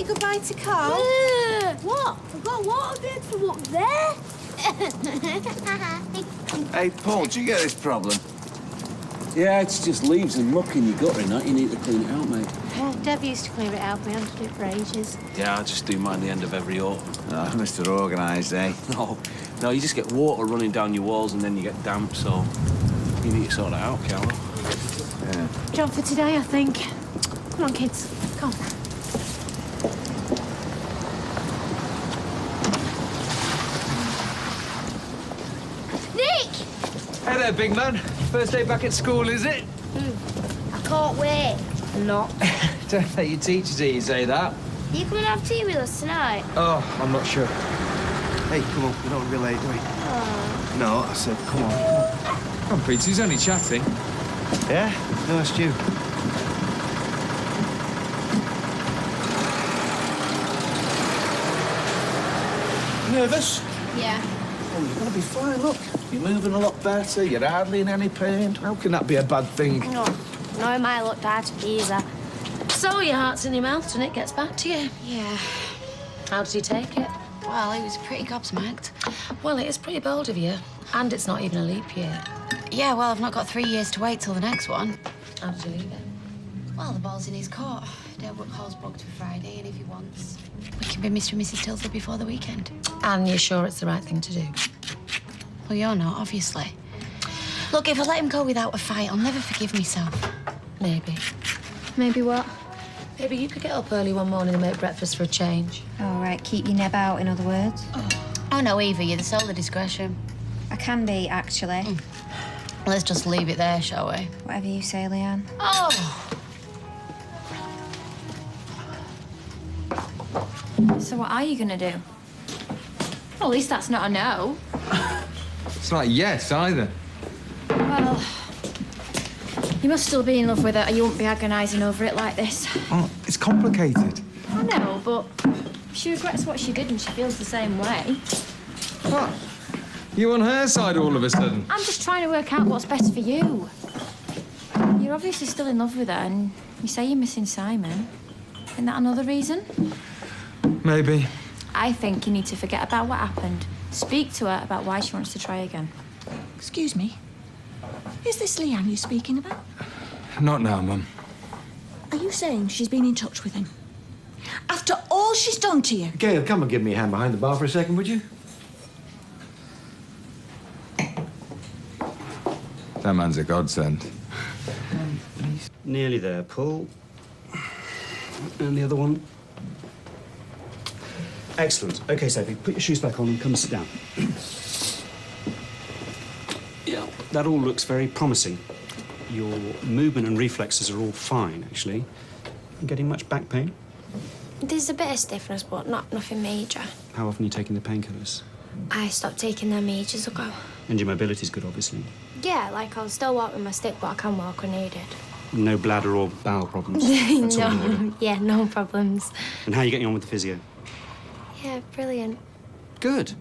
goodbye to Carl? What? I've got water bed from up there. Hey, Paul, do you get this problem? Yeah, it's just leaves and muck in your gutter and that. You need to clean it out, mate. Deb used to clear it out. We haven't done it for ages. Yeah, I just do mine the end of every autumn. Oh, Mr. Organised, eh? No, you just get water running down your walls and then you get damp, so you need to sort that out, Carol. Yeah. Job for today, I think. Come on, kids. Come on. Nick! Hey there, big man. First day back at school, is it? I can't wait. Not. Don't let your teachers hear you say that. Are you coming to have tea with us tonight? Oh, I'm not sure. Hey, come on, we don't want to be late, do we? No, I said, come on. Come on, Pete, he's only chatting. Yeah? No, that's you. Nervous? Yeah. Oh, you're gonna be fine, look. You're moving a lot better, you're hardly in any pain. How can that be a bad thing? No, it might look bad either. So your heart's in your mouth till Nick gets back to you. Yeah. How did he take it? Well, he was pretty gobsmacked. Well, it is pretty bold of you. And it's not even a leap year. Yeah, well, I've not got 3 years to wait till the next one. How did you leave it? Well, the ball's in his court. Hall's booked for Friday, and if he wants, we can be Mr. and Mrs. Tilsley before the weekend. And you're sure it's the right thing to do? Well, you're not, obviously. Look, if I let him go without a fight, I'll never forgive myself. Maybe. Maybe what? Maybe you could get up early one morning and make breakfast for a change. All right, keep your neb out, in other words. Oh, no, Eva, you're the soul of discretion. I can be, actually. Let's just leave it there, shall we? Whatever you say, Leanne. Oh! So what are you going to do? Well, at least that's not a no. It's not a yes, either. Well, you must still be in love with her, or you wouldn't be agonising over it like this. Oh, it's complicated. I know, but she regrets what she did and she feels the same way. What? You on her side all of a sudden? I'm just trying to work out what's best for you. You're obviously still in love with her, and you say you're missing Simon. Isn't that another reason? Maybe. I think you need to forget about what happened. Speak to her about why she wants to try again. Excuse me. Is this Leanne you're speaking about? Not now, Mum. Are you saying she's been in touch with him? After all she's done to you? Gail, come and give me a hand behind the bar for a second, would you? That man's a godsend. Nearly there, Paul. And the other one. Excellent. OK, Sophie, put your shoes back on and come sit down. Yeah, that all looks very promising. Your movement and reflexes are all fine, actually. Getting much back pain? There's a bit of stiffness, but nothing major. How often are you taking the painkillers? I stopped taking them ages ago. And your mobility's good, obviously. Yeah, like I'll still walk with my stick, but I can walk when needed. No bladder or bowel problems? That's all in order. Yeah, no problems. And how are you getting on with the physio? Yeah, brilliant. Good.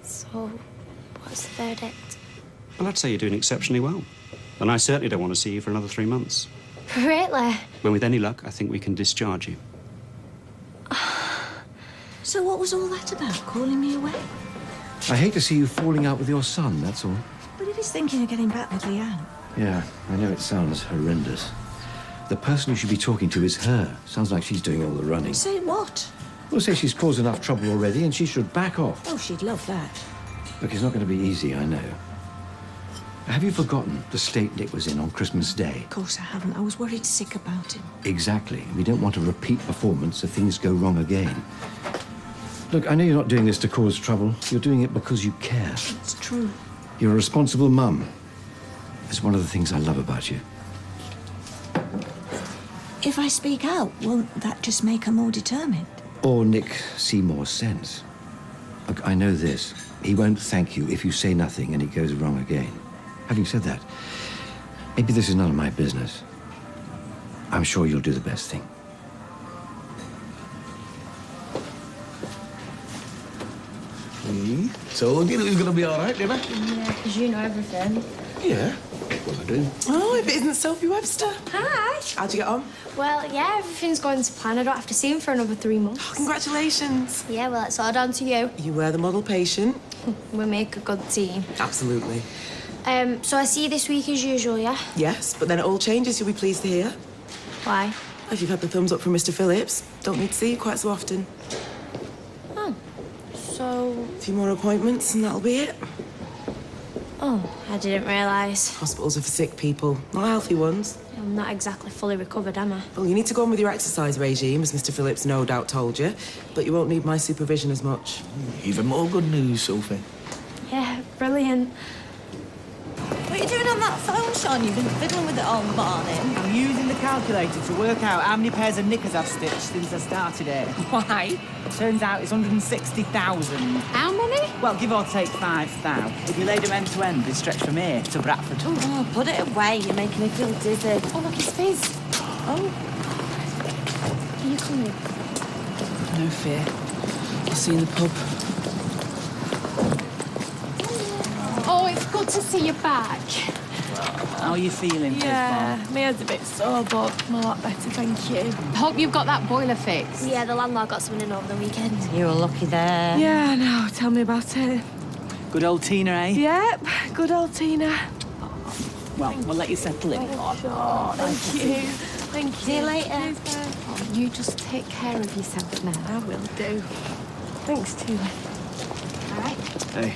So, what's the verdict? Well, I'd say you're doing exceptionally well. And I certainly don't want to see you for another 3 months. Really? When with any luck, I think we can discharge you. So what was all that about, calling me away? I hate to see you falling out with your son, that's all. But if he's thinking of getting back with Leanne... Yeah, I know it sounds horrendous. The person you should be talking to is her. Sounds like she's doing all the running. Say what? We'll say she's caused enough trouble already and she should back off. Oh, she'd love that. Look, it's not going to be easy, I know. Have you forgotten the state Nick was in on Christmas Day? Of course I haven't. I was worried sick about him. Exactly. We don't want a repeat performance if things go wrong again. Look, I know you're not doing this to cause trouble. You're doing it because you care. It's true. You're a responsible mum. It's one of the things I love about you. If I speak out, won't that just make her more determined? Or Nick see more sense. Look, I know this. He won't thank you if you say nothing and it goes wrong again. Having said that, maybe this is none of my business. I'm sure you'll do the best thing. Told you it was going to be all right, didn't I? Yeah, because you know everything. Yeah, well, I do. Oh, if it isn't Sophie Webster. Hi. How'd you get on? Well, yeah, everything's going to plan. I don't have to see him for another 3 months. Oh, congratulations. Yeah, well, it's all down to you. You were the model patient. We make a good team. Absolutely. So I see you this week as usual, yeah? Yes, but then it all changes, you'll be pleased to hear. Why? If you've had the thumbs up from Mr. Phillips, don't need to see you quite so often. Oh, so... A few more appointments and that'll be it. Oh, I didn't realise. Hospitals are for sick people, not healthy ones. I'm not exactly fully recovered, am I? Well, you need to go on with your exercise regime, as Mr. Phillips no doubt told you, but you won't need my supervision as much. Even more good news, Sophie. Yeah, brilliant. What are you doing on that phone, Sean? You've been fiddling with it all morning. I'm using the calculator to work out how many pairs of knickers I've stitched since I started here. Why? Turns out it's 160,000. How many? Well, give or take 5 now. If you laid them end to end, they'd stretch from here to Bradford. Oh, put it away. You're making me feel dizzy. Oh, look, it's Fizz. Oh. Are you coming? No fear. I'll see you in the pub. Oh, it's good to see you back. How are you feeling, Yeah, my head's a bit sore, but I'm a lot better, thank you. Hope you've got that boiler fixed. Yeah, the landlord got someone in over the weekend. You were lucky there. Yeah, I know. Tell me about it. Good old Tina, eh? Yep, good old Tina. Well, we'll let you settle in. Oh, thank you. Thank you. See you later. Oh, you just take care of yourself now. I will do. Thanks, Tina. All right. Hey,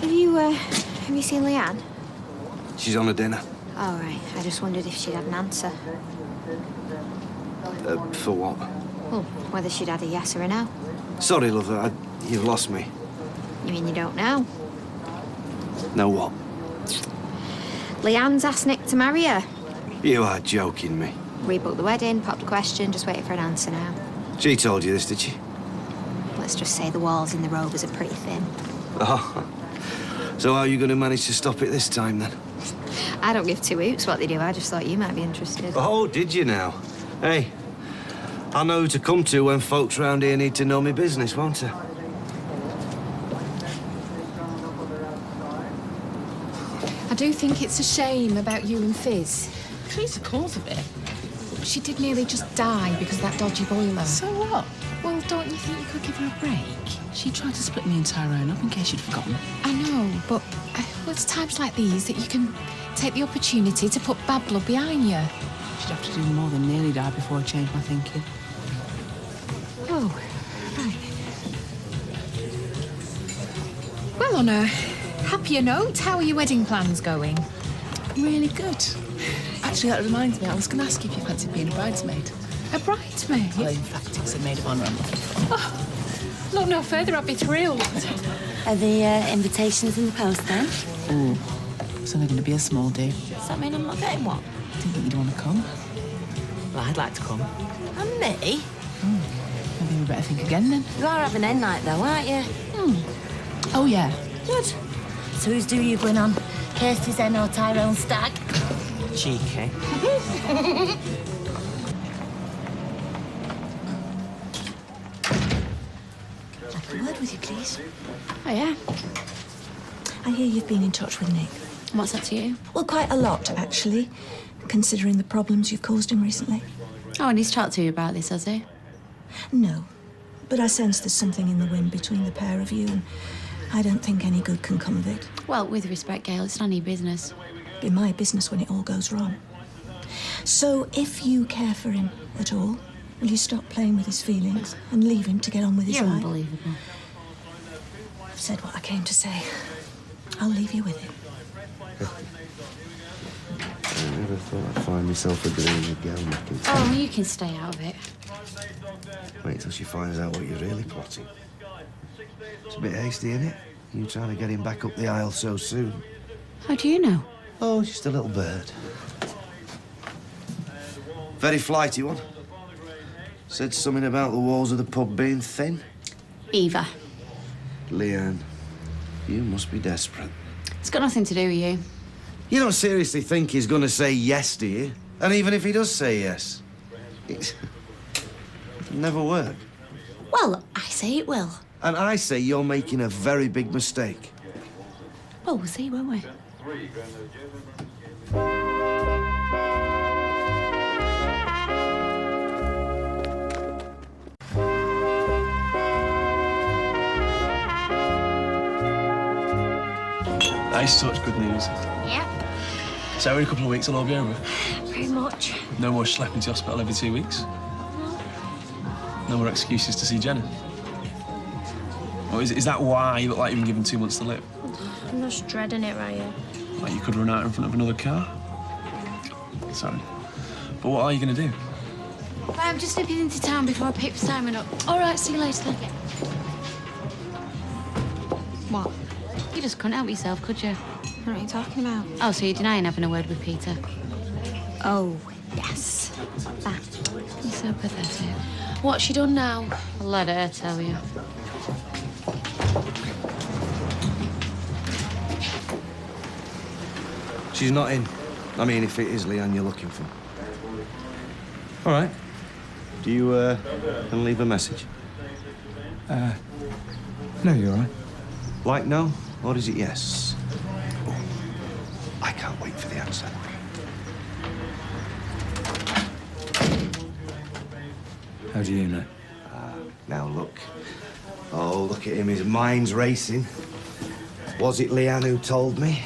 Have you seen Leanne? she's on a dinner. All right. I just wondered if she'd had an answer. For what? Well, whether she'd had a yes or a no. Sorry, love, you've lost me. You mean you don't know? Know what? Leanne's asked Nick to marry her. You are joking me. Rebooked the wedding, popped a question, just waiting for an answer now. She told you this, did she? Let's just say the walls in the Rovers are pretty thin. Oh. So how are you going to manage to stop it this time, then? I don't give two hoots what they do. I just thought you might be interested. Oh, did you now? Hey, I know who to come to when folks round here need to know me business, won't I? I do think it's a shame about you and Fizz. She's the cause of it. She did nearly just die because of that dodgy boiler. So what? Well, don't you think you could give her a break? She tried to split me and Tyrone up in case you'd forgotten. I know, but it's times like these that you can take the opportunity to put bad blood behind you. She'd have to do more than nearly die before I change my thinking. Oh, right. Well, on a happier note, how are your wedding plans going? Really good. Actually, that reminds me, I was going to ask you if you fancied being a bridesmaid. A bridesmaid? Well, in fact, it's a maid of honour I'm looking for. Oh, look no further, I'd be thrilled. Are the invitations in the post, then? Ooh, it's only going to be a small do. Does that mean I'm not getting one? Didn't think you'd want to come. Well, I'd like to come. And me? Maybe we better think again, then. You are having end night, though, aren't you? Oh, yeah. Good. So whose do you going on? Kirsty's hen or Tyrone Stag? Cheeky. A word with you, please. Oh, yeah? I hear you've been in touch with Nick. What's that to you? Well, quite a lot, actually, considering the problems you've caused him recently. Oh, and he's talked to you about this, has he? No, but I sense there's something in the wind between the pair of you, and I don't think any good can come of it. Well, with respect, Gail, it's none of your business. Be my business when it all goes wrong. So, if you care for him at all, will you stop playing with his feelings and leave him to get on with his You're life? unbelievable. I've said what I came to say. I'll leave you with it. I never thought I'd find myself agreeing with Gail McIntyre. Oh, you can stay out of it. Wait till she finds out what you're really plotting. It's a bit hasty, isn't it? You trying to get him back up the aisle so soon. How do you know? Oh, just a little bird. Very flighty one. Said something about the walls of the pub being thin. Eva. Leanne, you must be desperate. It's got nothing to do with you. You don't seriously think he's going to say yes, do you? And even if he does say yes, it'll never work. Well, I say it will. And I say you're making a very big mistake. Well, we'll see, won't we? That is such good news. Yeah, So in a couple of weeks, it'll all be over. pretty much. No more schlepping to hospital every 2 weeks. No more excuses to see Jenna. Or is that why you look like you've been given 2 months to live? I'm just dreading it, Ryan. Like you could run out in front of another car? Sorry. But what are you going to do? I'm just nipping into town before I pick Simon up. All right, see you later then. What? You just couldn't help yourself, could you? What are you talking about? Oh, so you're denying having a word with Peter? Oh, yes. That. You're so pathetic. What's she done now? I'll let her tell you. She's not in. I mean, if it is Leanne you're looking for. All right. Do you, gonna leave a message? No, you're all right. Like no? Or is it yes? Oh, I can't wait for the answer. How do you know? Now look. Oh, look at him. His mind's racing. Was it Leanne who told me?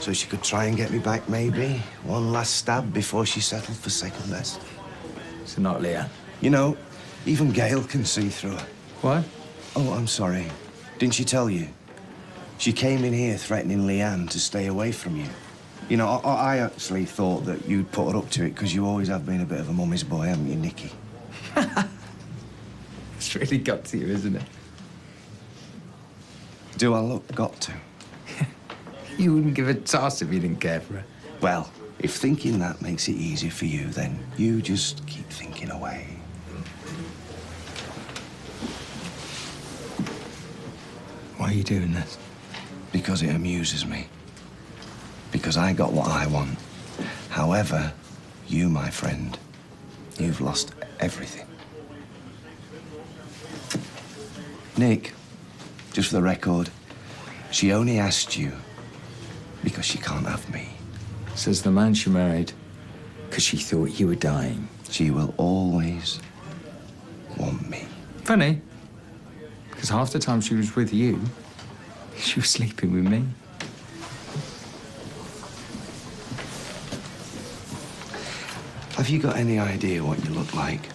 So she could try and get me back, maybe? One last stab before she settled for second best. So not Leanne. You know, even Gail can see through her. What? Oh, I'm sorry. Didn't she tell you? She came in here threatening Leanne to stay away from you. You know, I actually thought that you'd put her up to it because you always have been a bit of a mummy's boy, haven't you, Nicky? It's really got to you, isn't it? Do I look got to? You wouldn't give a toss if you didn't care for her. Well, if thinking that makes it easier for you, then you just keep thinking away. Why are you doing this? Because it amuses me. Because I got what I want. However, you, my friend, you've lost everything. Nick, just for the record, she only asked you because she can't have me. Says the man she married because she thought you were dying. She will always want me. Funny, because half the time she was with you, she was sleeping with me. Have you got any idea what you look like?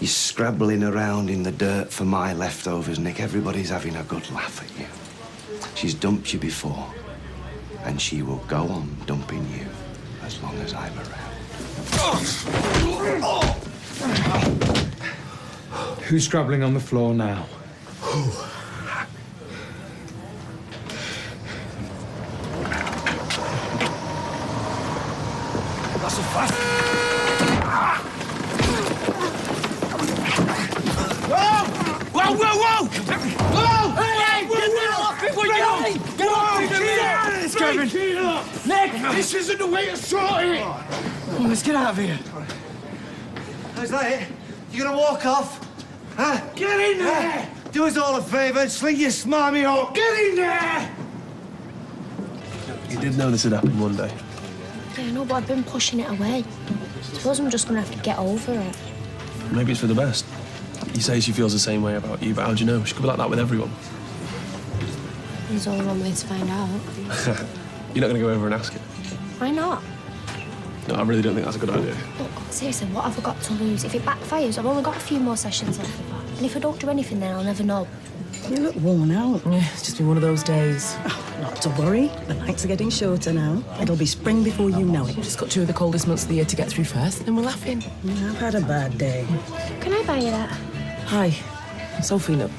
You're scrabbling around in the dirt for my leftovers, Nick. Everybody's having a good laugh at you. She's dumped you before, and she will go on dumping you as long as I'm around. Who's scrabbling on the floor now? That's a fast. Whoa, whoa, whoa! Whoa! Hey, get off it! Get off it! Kevin! Nick, this isn't the way to sort it! Oh, let's get out of here. Is that it? You gonna walk off? Huh? Get in there! Do us all a favour and sling your smarmy up. Get in there! You did know this had happened one day. Yeah, no, but I've been pushing it away. Suppose I'm just gonna have to get over it. Maybe it's for the best. You say she feels the same way about you, but how do you know? She could be like that with everyone. There's only one way to find out. You're not going to go over and ask her? Why not? No, I really don't think that's a good idea. Look, seriously, what have I got to lose? If it backfires, I've only got a few more sessions left of that. And if I don't do anything, then I'll never know. You look worn out. Yeah, it's just been one of those days. Oh, not to worry. The nights are getting shorter now. It'll be spring before you know it. We've just got 2 of the coldest months of the year to get through first, and we're laughing. Yeah, I've had a bad day. Can I buy you that? Hi. Sophie, no,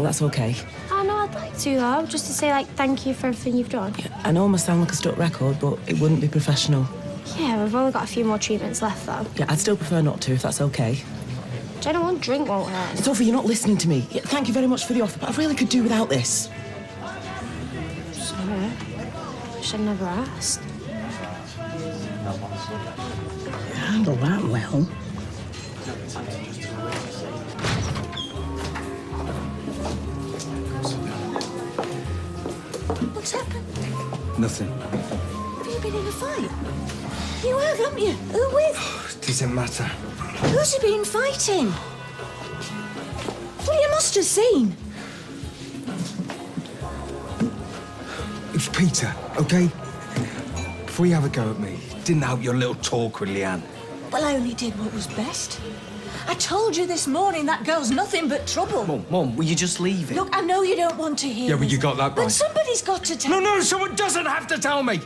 that's okay. Oh, no, I'd like to, though. Just to say, like, thank you for everything you've done. Yeah, I know I must sound like a stuck record, but it wouldn't be professional. Yeah, we've only got a few more treatments left, though. Yeah, I'd still prefer not to, if that's okay. Jenna, one drink won't hurt. Sophie, you're not listening to me. Yeah, thank you very much for the offer, but I really could do without this. Sorry. I should have never asked. You handle that well. What's happened? Nothing. Have you been in a fight? You have, haven't you? Who with? It doesn't matter. Who's he been fighting? Well, you must have seen. It's Peter, OK? Before you have a go at me, didn't help your little talk with Leanne. Well, I only did what was best. I told you this morning that girl's nothing but trouble. Mum, will you just leave it? Look, I know you don't want to hear Yeah, but this, you got that but right. somebody's got to tell No, someone doesn't have to tell me.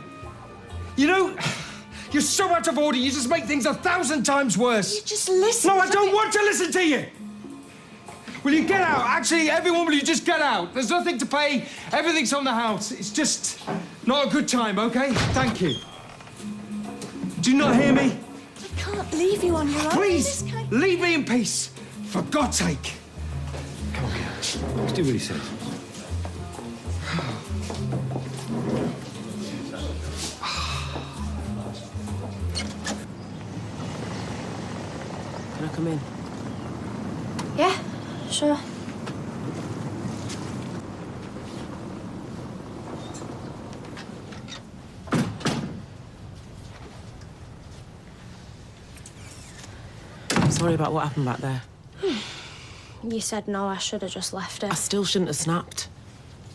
You know, you're so out of order, you just make things 1,000 times worse. You just listen. No, I don't want to listen to you. Will you get out? Actually, everyone, will you just get out? There's nothing to pay. Everything's on the house. It's just not a good time, OK? Thank you. Do you not hear me? I can't leave you on your own. Please, leave me in peace. For God's sake. Come on, Ken. Let's do what he says. Can I come in? Yeah, sure. Sorry about what happened back there. You said no, I should have just left it. I still shouldn't have snapped.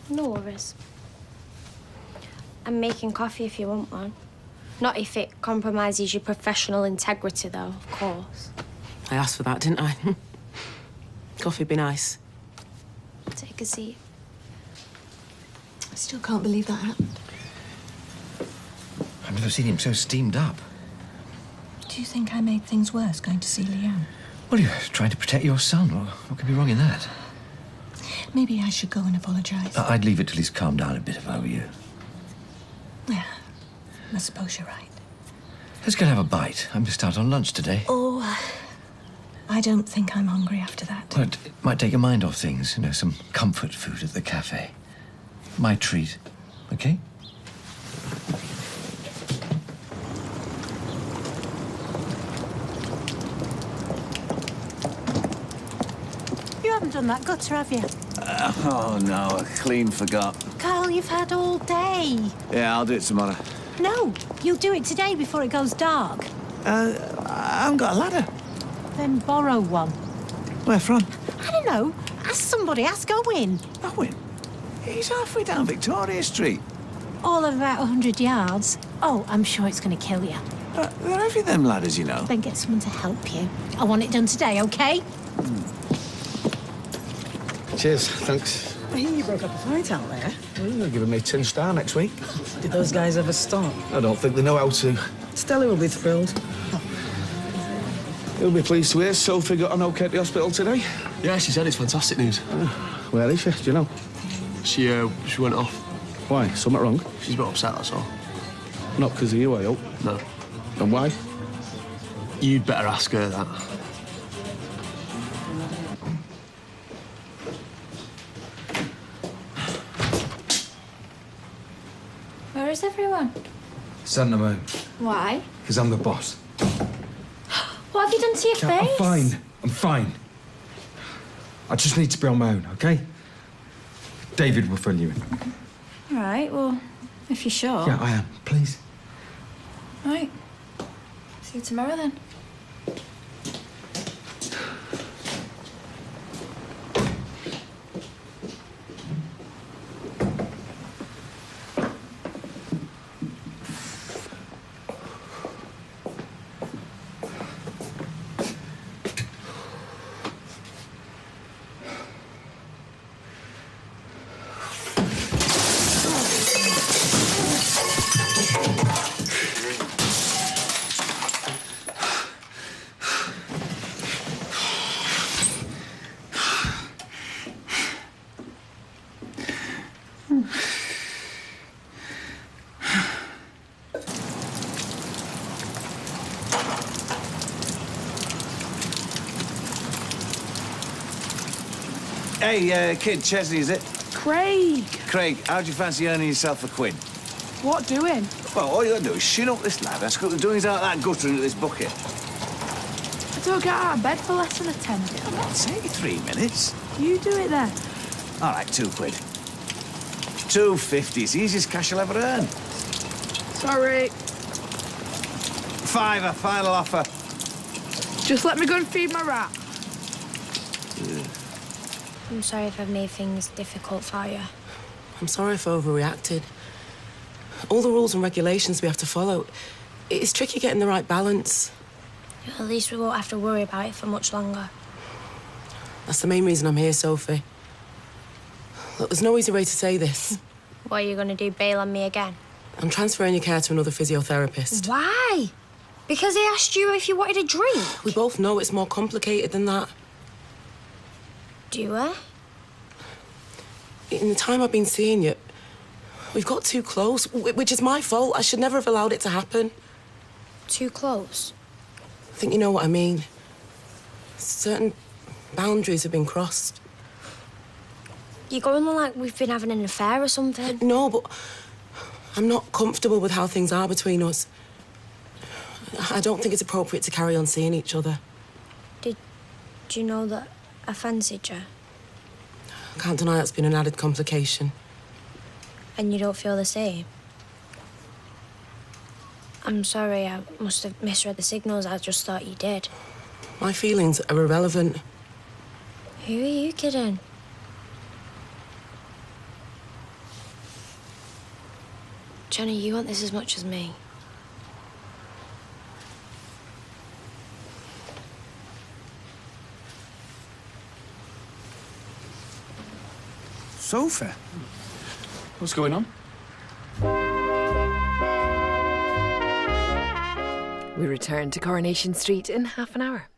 No worries. I'm making coffee if you want one. Not if it compromises your professional integrity, though, of course. I asked for that, didn't I? Coffee'd be nice. Take a seat. I still can't believe that happened. I've never seen him so steamed up. Do you think I made things worse going to see Leanne? Well, you're trying to protect your son. What could be wrong in that? Maybe I should go and apologise. I'd leave it till he's calmed down a bit if I were you. Yeah, I suppose you're right. Let's go and have a bite. I'm just out on lunch today. Oh, I don't think I'm hungry after that. Well, it might take your mind off things. You know, some comfort food at the cafe. My treat, OK? You haven't done that gutter, have you? Oh, no, I clean forgot. Carl, you've had all day. Yeah, I'll do it tomorrow. No, you'll do it today before it goes dark. I haven't got a ladder. Then borrow one. Where from? I don't know. Ask somebody. Ask Owen. Owen? He's halfway down Victoria Street. All of about 100 yards. Oh, I'm sure it's going to kill you. They're heavy, them ladders, you know. Then get someone to help you. I want it done today, OK? Cheers, thanks. I hear you broke up a fight out there. Well, they're giving me a tin star next week. Did those guys ever stop? I don't think they know how to. Stella will be thrilled. You'll be pleased to hear Sophie got on OK at the hospital today. Yeah, she said it's fantastic news. Where is she? Do you know? She went off. Why? Something wrong? She's a bit upset, that's all. Not because of you, I hope. No. And why? You'd better ask her that. Where is everyone? Send them home. Why? Because I'm the boss. What have you done to your face? I'm fine. I'm fine. I just need to be on my own, OK? David will fill you in. All right, well, if you're sure. Yeah, I am. Please. All right. See you tomorrow, then. Hey, kid, Chesney, is it? Craig! Craig, how'd you fancy earning yourself a quid? What doing? Well, all you gotta do is shin up this ladder and scoop the doings out of that gutter into this bucket. I don't get out of bed for less than a tenner. That'll take you 3 minutes. You do it then. All right, 2 quid. 2.50, it's the easiest cash you'll ever earn. Sorry. £5, final offer. Just let me go and feed my rat. I'm sorry if I've made things difficult for you. I'm sorry if I overreacted. All the rules and regulations we have to follow, it's tricky getting the right balance. At least we won't have to worry about it for much longer. That's the main reason I'm here, Sophie. Look, there's no easy way to say this. What are you going to do, bail on me again? I'm transferring your care to another physiotherapist. Why? Because he asked you if you wanted a drink? We both know it's more complicated than that. Do we? In the time I've been seeing you, we've got too close, which is my fault. I should never have allowed it to happen. Too close? I think you know what I mean. Certain boundaries have been crossed. You're going on like we've been having an affair or something. No, but I'm not comfortable with how things are between us. I don't think it's appropriate to carry on seeing each other. Do you know that I fancied you? I can't deny that's been an added complication. And you don't feel the same? I'm sorry, I must have misread the signals. I just thought you did. My feelings are irrelevant. Who are you kidding? Jenny, you want this as much as me. Sophie? What's going on? We return to Coronation Street in half an hour.